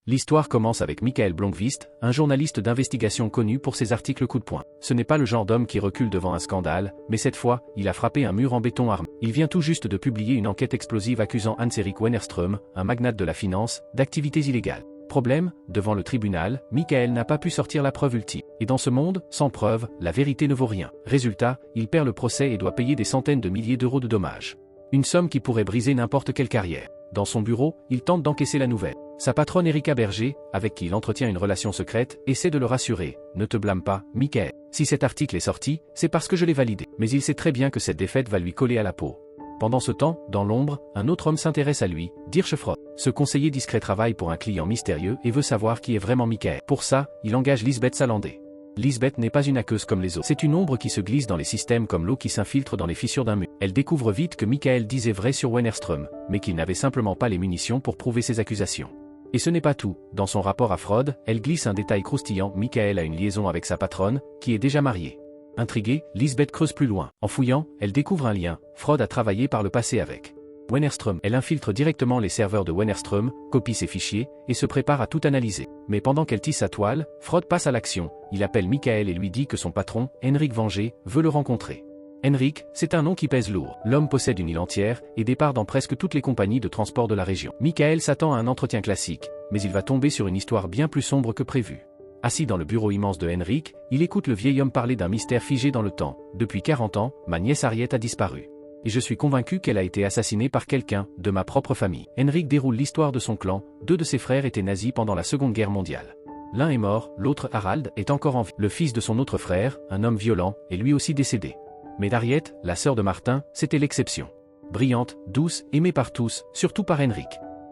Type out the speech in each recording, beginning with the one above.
L'histoire commence avec Michael Blomqvist, un journaliste d'investigation connu pour ses articles coup de poing. Ce n'est pas le genre d'homme qui recule devant un scandale, mais cette fois, il a frappé un mur en béton armé. Il vient tout juste de publier une enquête explosive accusant Hans-Erik Wennerström, un magnate de la finance, d'activités illégales. Problème, devant le tribunal, Michael n'a pas pu sortir la preuve ultime. Et dans ce monde, sans preuve, la vérité ne vaut rien. Résultat, il perd le procès et doit payer des centaines de milliers d'euros de dommages. Une somme qui pourrait briser n'importe quelle carrière. Dans son bureau, il tente d'encaisser la nouvelle. Sa patronne Erika Berger, avec qui il entretient une relation secrète, essaie de le rassurer. Ne te blâme pas, Michael. Si cet article est sorti, c'est parce que je l'ai validé. Mais il sait très bien que cette défaite va lui coller à la peau. Pendant ce temps, dans l'ombre, un autre homme s'intéresse à lui, Dirk Frodd. Ce conseiller discret travaille pour un client mystérieux et veut savoir qui est vraiment Michael. Pour ça, il engage Lisbeth Salander. Lisbeth n'est pas une hackeuse comme les autres. C'est une ombre qui se glisse dans les systèmes comme l'eau qui s'infiltre dans les fissures d'un mur. Elle découvre vite que Michael disait vrai sur Wennerström, mais qu'il n'avait simplement pas les munitions pour prouver ses accusations. Et ce n'est pas tout. Dans son rapport à Frodd, elle glisse un détail croustillant. Michael a une liaison avec sa patronne, qui est déjà mariée. Intriguée, Lisbeth creuse plus loin. En fouillant, elle découvre un lien. Frodd a travaillé par le passé avec Wennerström. Elle infiltre directement les serveurs de Wennerström, copie ses fichiers, et se prépare à tout analyser. Mais pendant qu'elle tisse sa toile, Frodd passe à l'action. Il appelle Michael et lui dit que son patron, Henrik Venger, veut le rencontrer. Henrik, c'est un nom qui pèse lourd. L'homme possède une île entière et départ dans presque toutes les compagnies de transport de la région. Michael s'attend à un entretien classique, mais il va tomber sur une histoire bien plus sombre que prévu. Assis dans le bureau immense de Henrik, il écoute le vieil homme parler d'un mystère figé dans le temps. Depuis 40 ans, ma nièce Harriet a disparu. Et je suis convaincu qu'elle a été assassinée par quelqu'un, de ma propre famille. Henrik déroule l'histoire de son clan. 2 de ses frères étaient nazis pendant la Seconde Guerre mondiale. L'un est mort, l'autre, Harald, est encore en vie. Le fils de son autre frère, un homme violent, est lui aussi décédé. Mais Harriet, la sœur de Martin, c'était l'exception. Brillante, douce, aimée par tous, surtout par Henrik.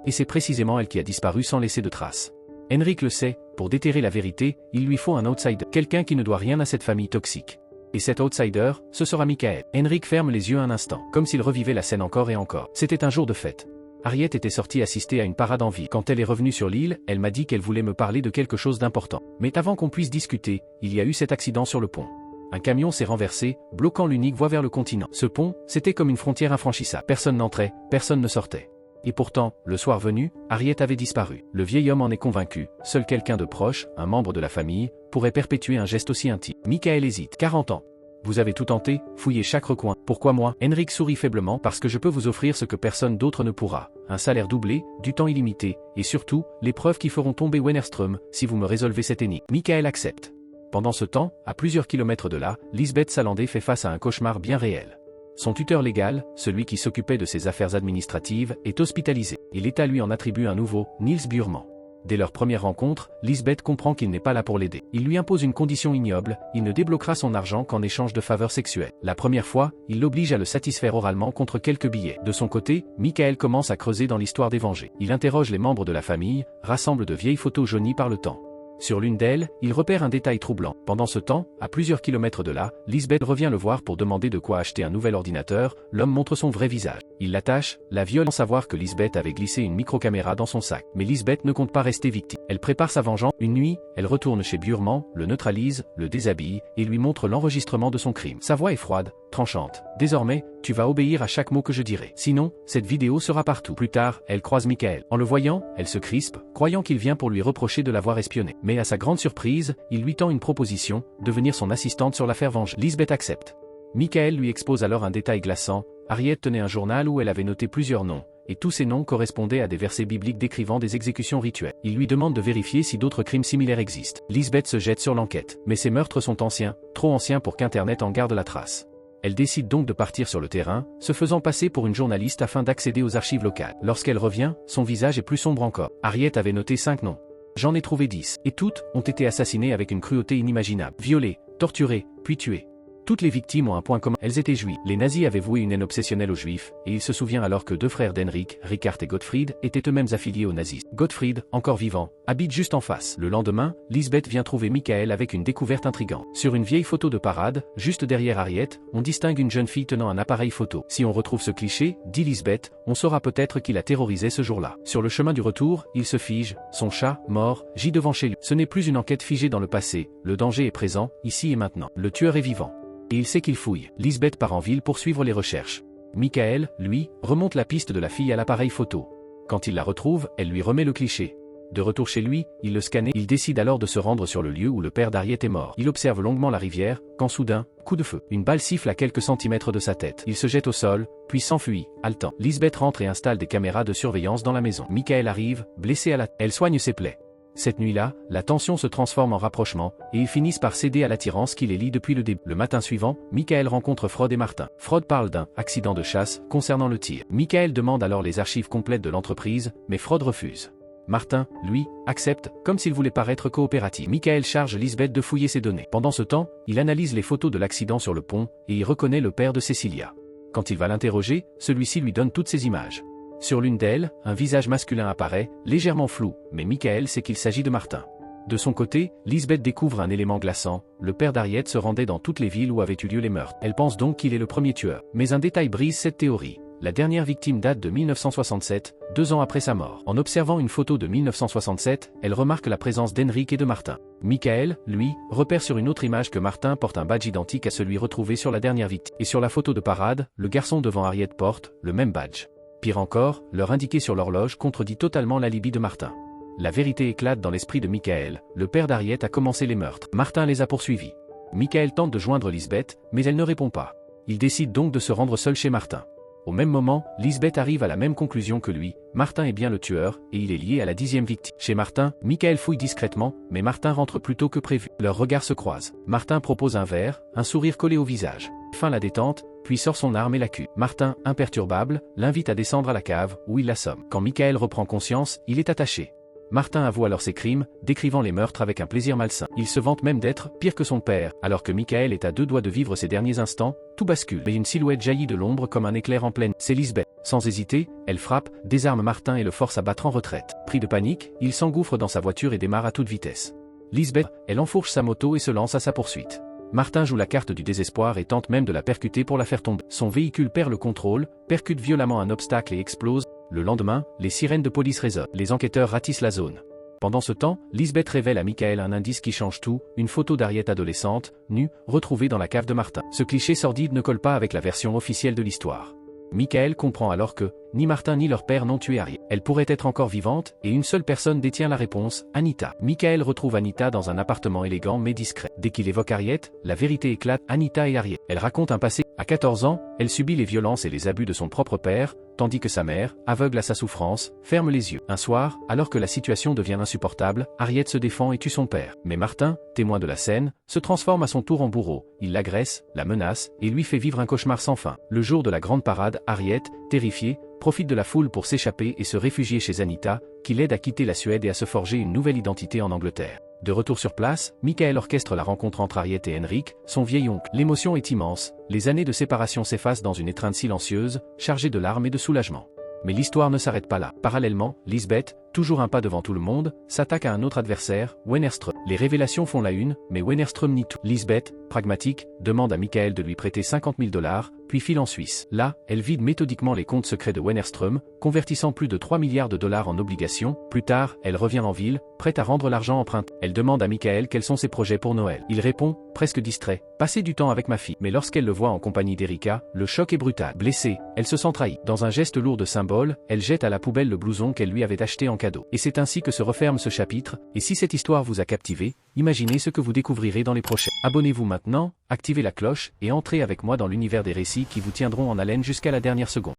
Et c'est précisément elle qui a disparu sans laisser de traces. Henrik le sait, pour déterrer la vérité, il lui faut un outsider, quelqu'un qui ne doit rien à cette famille toxique. Et cet outsider, ce sera Michael. Henrik ferme les yeux un instant, comme s'il revivait la scène encore et encore. C'était un jour de fête. Harriet était sortie assister à une parade en ville. Quand elle est revenue sur l'île, elle m'a dit qu'elle voulait me parler de quelque chose d'important. Mais avant qu'on puisse discuter, il y a eu cet accident sur le pont. Un camion s'est renversé, bloquant l'unique voie vers le continent. Ce pont, c'était comme une frontière infranchissable. Personne n'entrait, personne ne sortait. Et pourtant, le soir venu, Harriet avait disparu. Le vieil homme en est convaincu, seul quelqu'un de proche, un membre de la famille, pourrait perpétuer un geste aussi intime. Michael hésite. 40 ans. Vous avez tout tenté, fouillé chaque recoin. Pourquoi moi? Henrik sourit faiblement parce que je peux vous offrir ce que personne d'autre ne pourra. Un salaire doublé, du temps illimité, et surtout, les preuves qui feront tomber Wennerström, si vous me résolvez cette énigme. Michael accepte. Pendant ce temps, à plusieurs kilomètres de là, Lisbeth Salander fait face à un cauchemar bien réel. Son tuteur légal, celui qui s'occupait de ses affaires administratives, est hospitalisé, et l'État lui en attribue un nouveau, Niels Burman. Dès leur première rencontre, Lisbeth comprend qu'il n'est pas là pour l'aider. Il lui impose une condition ignoble, il ne débloquera son argent qu'en échange de faveurs sexuelles. La première fois, il l'oblige à le satisfaire oralement contre quelques billets. De son côté, Michael commence à creuser dans l'histoire des Venger. Il interroge les membres de la famille, rassemble de vieilles photos jaunies par le temps. Sur l'une d'elles, il repère un détail troublant. Pendant ce temps, à plusieurs kilomètres de là, Lisbeth revient le voir pour demander de quoi acheter un nouvel ordinateur. L'homme montre son vrai visage. Il l'attache, la viole sans savoir que Lisbeth avait glissé une microcaméra dans son sac. Mais Lisbeth ne compte pas rester victime. Elle prépare sa vengeance. Une nuit, elle retourne chez Burman, le neutralise, le déshabille, et lui montre l'enregistrement de son crime. Sa voix est froide, tranchante. Désormais, tu vas obéir à chaque mot que je dirai. Sinon, cette vidéo sera partout. Plus tard, elle croise Michael. En le voyant, elle se crispe, croyant qu'il vient pour lui reprocher de l'avoir espionné. Mais à sa grande surprise, il lui tend une proposition, devenir son assistante sur l'affaire Venger. Lisbeth accepte. Michael lui expose alors un détail glaçant. Harriet tenait un journal où elle avait noté plusieurs noms, et tous ces noms correspondaient à des versets bibliques décrivant des exécutions rituelles. Il lui demande de vérifier si d'autres crimes similaires existent. Lisbeth se jette sur l'enquête. Mais ces meurtres sont anciens, trop anciens pour qu'Internet en garde la trace. Elle décide donc de partir sur le terrain, se faisant passer pour une journaliste afin d'accéder aux archives locales. Lorsqu'elle revient, son visage est plus sombre encore. Harriet avait noté 5 noms. J'en ai trouvé 10. Et toutes ont été assassinées avec une cruauté inimaginable. Violées, torturées, puis tuées. Toutes les victimes ont un point commun, elles étaient juives. Les nazis avaient voué une haine obsessionnelle aux juifs, et il se souvient alors que 2 frères d'Henrik, Richard et Gottfried, étaient eux-mêmes affiliés aux nazis. Gottfried, encore vivant, habite juste en face. Le lendemain, Lisbeth vient trouver Michael avec une découverte intrigante. Sur une vieille photo de parade, juste derrière Harriet, on distingue une jeune fille tenant un appareil photo. Si on retrouve ce cliché, dit Lisbeth, on saura peut-être qui l'a terrorisé ce jour-là. Sur le chemin du retour, il se fige, son chat, mort, gît devant chez lui. Ce n'est plus une enquête figée dans le passé, le danger est présent, ici et maintenant. Le tueur est vivant. Et il sait qu'il fouille. Lisbeth part en ville pour suivre les recherches. Michael, lui, remonte la piste de la fille à l'appareil photo. Quand il la retrouve, elle lui remet le cliché. De retour chez lui, il le scannait, il décide alors de se rendre sur le lieu où le père d'Harriet est mort. Il observe longuement la rivière, quand soudain, coup de feu. Une balle siffle à quelques centimètres de sa tête. Il se jette au sol, puis s'enfuit, haletant. Lisbeth rentre et installe des caméras de surveillance dans la maison. Michael arrive, blessé à la tête. Elle soigne ses plaies. Cette nuit-là, la tension se transforme en rapprochement, et ils finissent par céder à l'attirance qui les lie depuis le début. Le matin suivant, Michael rencontre Freud et Martin. Freud parle d'un accident de chasse concernant le tir. Michael demande alors les archives complètes de l'entreprise, mais Freud refuse. Martin, lui, accepte, comme s'il voulait paraître coopératif. Michael charge Lisbeth de fouiller ses données. Pendant ce temps, il analyse les photos de l'accident sur le pont, et y reconnaît le père de Cecilia. Quand il va l'interroger, celui-ci lui donne toutes ces images. Sur l'une d'elles, un visage masculin apparaît, légèrement flou, mais Michael sait qu'il s'agit de Martin. De son côté, Lisbeth découvre un élément glaçant, le père d'Harriet se rendait dans toutes les villes où avaient eu lieu les meurtres. Elle pense donc qu'il est le premier tueur. Mais un détail brise cette théorie. La dernière victime date de 1967, 2 ans après sa mort. En observant une photo de 1967, elle remarque la présence d'Henrik et de Martin. Michael, lui, repère sur une autre image que Martin porte un badge identique à celui retrouvé sur la dernière victime. Et sur la photo de parade, le garçon devant Harriet porte le même badge. Pire encore, l'heure indiquée sur l'horloge contredit totalement l'alibi de Martin. La vérité éclate dans l'esprit de Michael, le père d'Harriet a commencé les meurtres. Martin les a poursuivis. Michael tente de joindre Lisbeth, mais elle ne répond pas. Il décide donc de se rendre seul chez Martin. Au même moment, Lisbeth arrive à la même conclusion que lui, Martin est bien le tueur, et il est lié à la 10e victime. Chez Martin, Michael fouille discrètement, mais Martin rentre plus tôt que prévu. Leurs regards se croisent. Martin propose un verre, un sourire collé au visage. Fin la détente, puis sort son arme et l'accuse. Martin, imperturbable, l'invite à descendre à la cave, où il l'assomme. Quand Michael reprend conscience, il est attaché. Martin avoue alors ses crimes, décrivant les meurtres avec un plaisir malsain. Il se vante même d'être pire que son père, alors que Michael est à 2 doigts de vivre ses derniers instants, tout bascule. Mais une silhouette jaillit de l'ombre comme un éclair en pleine. C'est Lisbeth. Sans hésiter, elle frappe, désarme Martin et le force à battre en retraite. Pris de panique, il s'engouffre dans sa voiture et démarre à toute vitesse. Lisbeth, elle enfourche sa moto et se lance à sa poursuite. Martin joue la carte du désespoir et tente même de la percuter pour la faire tomber. Son véhicule perd le contrôle, percute violemment un obstacle et explose. Le lendemain, les sirènes de police résonnent. Les enquêteurs ratissent la zone. Pendant ce temps, Lisbeth révèle à Michael un indice qui change tout, une photo d'Harriet adolescente, nue, retrouvée dans la cave de Martin. Ce cliché sordide ne colle pas avec la version officielle de l'histoire. Michael comprend alors que, ni Martin ni leur père n'ont tué Harriet. Elle pourrait être encore vivante, et une seule personne détient la réponse, Anita. Michael retrouve Anita dans un appartement élégant mais discret. Dès qu'il évoque Harriet, la vérité éclate, Anita et Harriet. Elle raconte un passé. À 14 ans, elle subit les violences et les abus de son propre père, tandis que sa mère, aveugle à sa souffrance, ferme les yeux. Un soir, alors que la situation devient insupportable, Harriet se défend et tue son père. Mais Martin, témoin de la scène, se transforme à son tour en bourreau. Il l'agresse, la menace, et lui fait vivre un cauchemar sans fin. Le jour de la grande parade, Harriet, terrifiée, profite de la foule pour s'échapper et se réfugier chez Anita, qui l'aide à quitter la Suède et à se forger une nouvelle identité en Angleterre. De retour sur place, Michael orchestre la rencontre entre Harriet et Henrik, son vieil oncle. L'émotion est immense, les années de séparation s'effacent dans une étreinte silencieuse, chargée de larmes et de soulagement. Mais l'histoire ne s'arrête pas là. Parallèlement, Lisbeth, toujours un pas devant tout le monde, s'attaque à un autre adversaire, Wennerström. Les révélations font la une, mais Wennerström nie tout. Lisbeth, pragmatique, demande à Michael de lui prêter 50 000 $, puis file en Suisse. Là, elle vide méthodiquement les comptes secrets de Wennerström, convertissant plus de 3 milliards de dollars en obligations. Plus tard, elle revient en ville, prête à rendre l'argent emprunté. Elle demande à Michael quels sont ses projets pour Noël. Il répond, presque distrait, passer du temps avec ma fille. Mais lorsqu'elle le voit en compagnie d'Erika, le choc est brutal. Blessée, elle se sent trahie. Dans un geste lourd de symbole, elle jette à la poubelle le blouson qu'elle lui avait acheté en cadeau. Et c'est ainsi que se referme ce chapitre, et si cette histoire vous a captivé, imaginez ce que vous découvrirez dans les prochains. Abonnez-vous maintenant, activez la cloche, et entrez avec moi dans l'univers des récits qui vous tiendront en haleine jusqu'à la dernière seconde.